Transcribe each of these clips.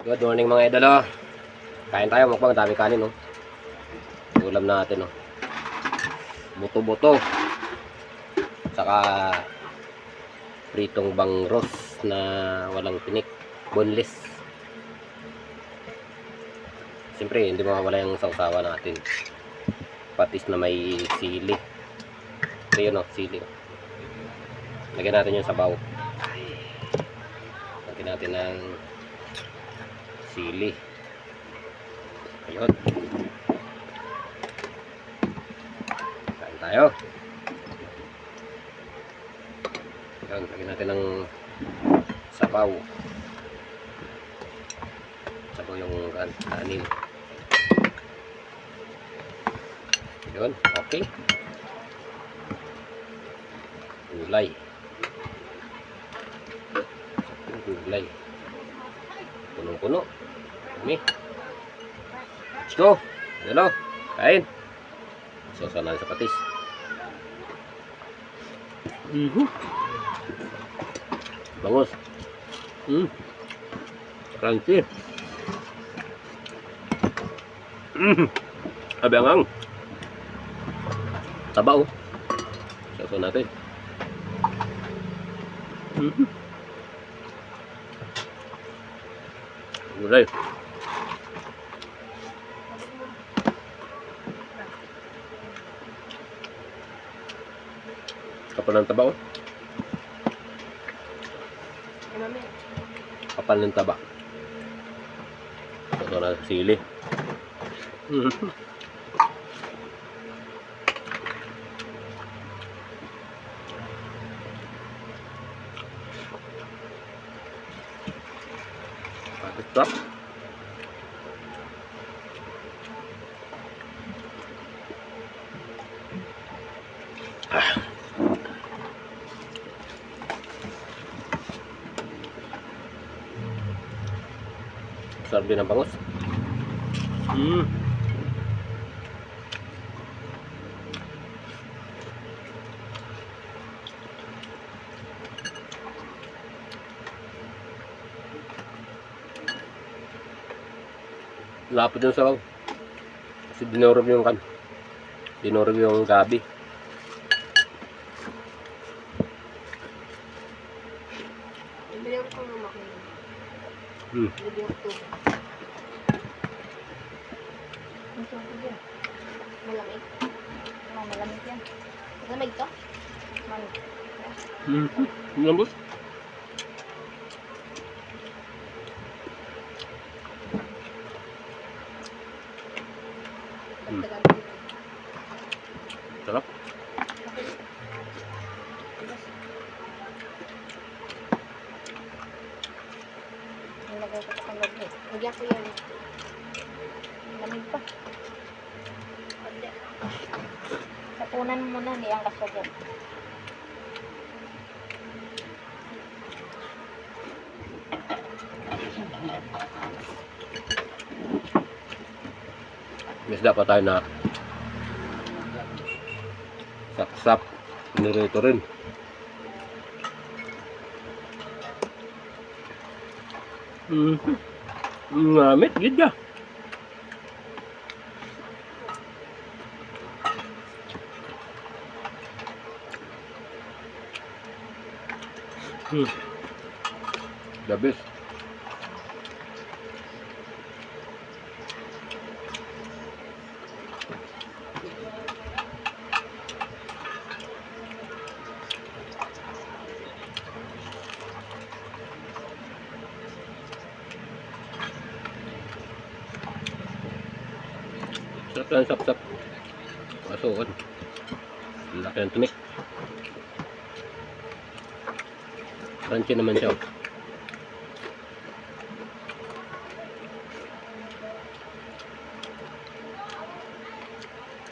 Good morning mga idol, oh. Kain tayo, mukbang, dami kanin, oh. Ulam natin, oh. Buto-buto. Saka pritong bangros na walang tinik, boneless. Siyempre, hindi mawawala yung sausawa natin. Patis na may sili. Ito yun, oh, sili. Lagyan natin yung sabaw. Lagyan natin ng sili. Ayun. Kain tayo. Ayun, lagyan natin ng sabaw. Sabaw yung kanin. Ayun, okay. Gulay. Gulay. Punong-puno. Kami. Let's go. Hello. Kain. Sasalan sa patis. Bangus. Crunchy. Abangang. Taba, oh. Sasalan natin. Gulay. Kapal ng taba, oh. Kapal ng taba. Ito na sili. Stop. Sarap din ang bangus. Lapot yung sabaw. Kasi dinorog yung dinorog yung gabi. Bibili ko ng makina. Bibili ko. Ito ko dyan. Malamig. Malamig yan. Malamig to? Malamig. Lambot. Sarap. Nilagay ko sa loob eh. Lagyan ko yan. Lamig pa. Tapunan mo muna, hindi ang kasagad. Mas dapat tayo na saksak nirito rin. Ngamit gid ya. The best. Sarap lang, sap-sap. Kaso, laki ng tunik. Crunchy naman siya.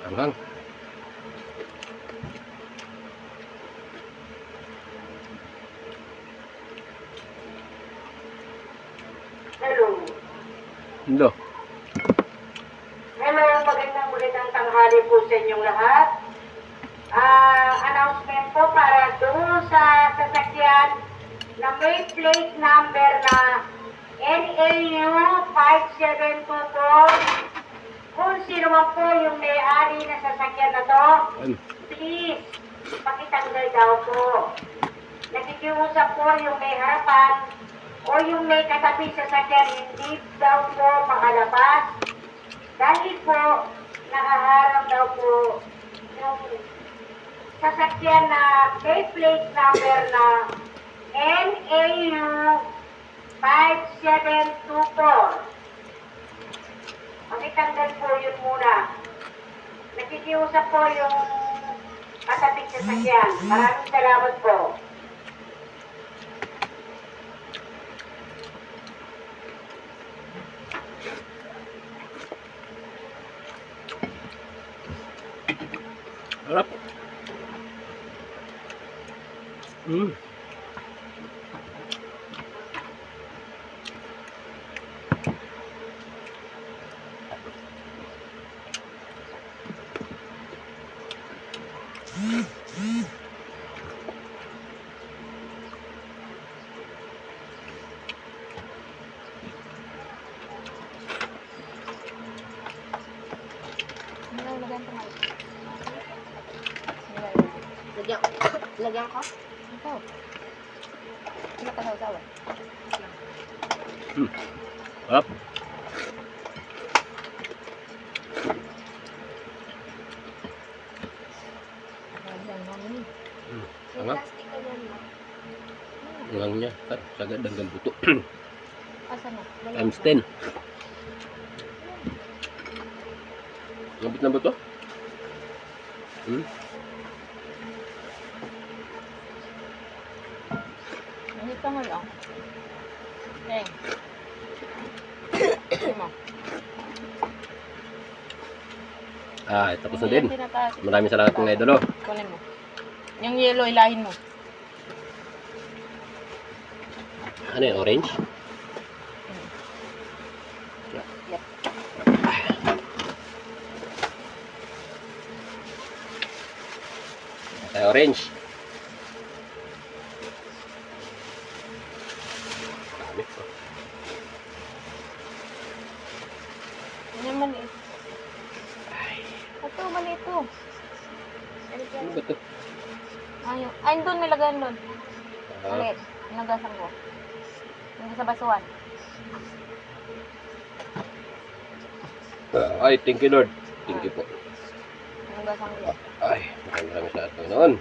Anghang. Hello. Hello. Hello, magandang tanghali po sa inyong lahat. Announcement po para doon sa sasakyan na may plate number na NAU 5724. Kung sino man po yung may-ari na sasakyan na to, please, pakitanggal daw po. Nakikiusap po yung may harapan o yung may katabi sa sasakyan, hindi daw po makalabas. Dahil po, nakaharap daw po yung sasakyan na may plate number na NAU 5724. Pakitanggal po yun muna. Nakikiusap po yung katabing sasakyan. Maraming salamat po. Harap. Lagyan ko nga. Lagyan ko? Ikaw. Sino ka sa usawa? Harap. Lagyan namin. Tama. Plastic ka yan, ma. Ulang niya. Sagad hanggang buto. Asa na? Times 10. Lambit na ba ito? Ganito mo lang. Okay. Mo. Tapos na din. Maraming salamat mga idolo. Kunin mo. Yung yellow, ilahin mo. Ano yun? Orange? Yep. Orange. Dami. Yan maliit. Ito, maliit to. Ano ba ito? Ayun. Ay, doon, nilagyan doon. Maliit. Nagasan ko. Yung sa basuhan. Ay, thank you Lord. Thank you po. Nagasan ko. Ay, maraming salamat po noon.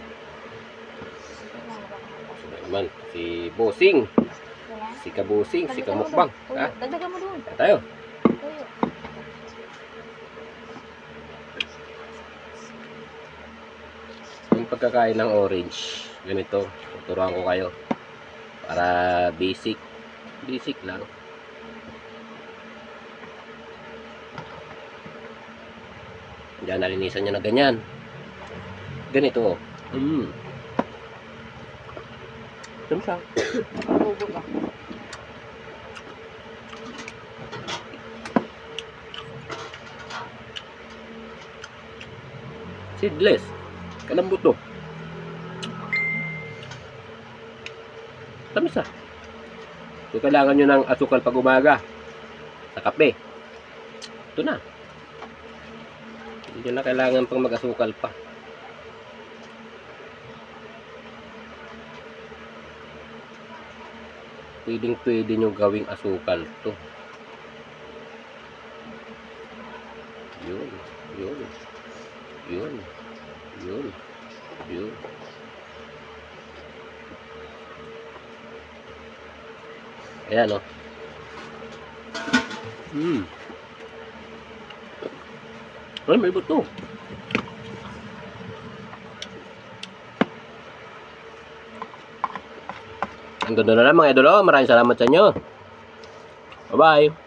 Sino naman? Si Bossing. Si Kabusing. Si Kamukbang. Ha? Dagdagan mo doon. Kaya tayo. Tuyo. Yung pagkakain ng orange. Ganito. Tuturuan ko kayo. Para basic. Basic lang. Diyan nalinisan nyo na ganyan. Ganito. Ito siya. Bubo ka. Seedless. Kalambot to. Tamis ah. So kailangan nyo ng asukal pag umaga. Sa kape. Ito na. Hindi na kailangan pang mag-asukal pa. Pwede nyo gawing asukal to. Yun. Yun. Yun. Yun. Yun. Ayan o. Ay, may buto. Ang ganda na lang mga idolo. Maraming salamat sa inyo. Bye-bye.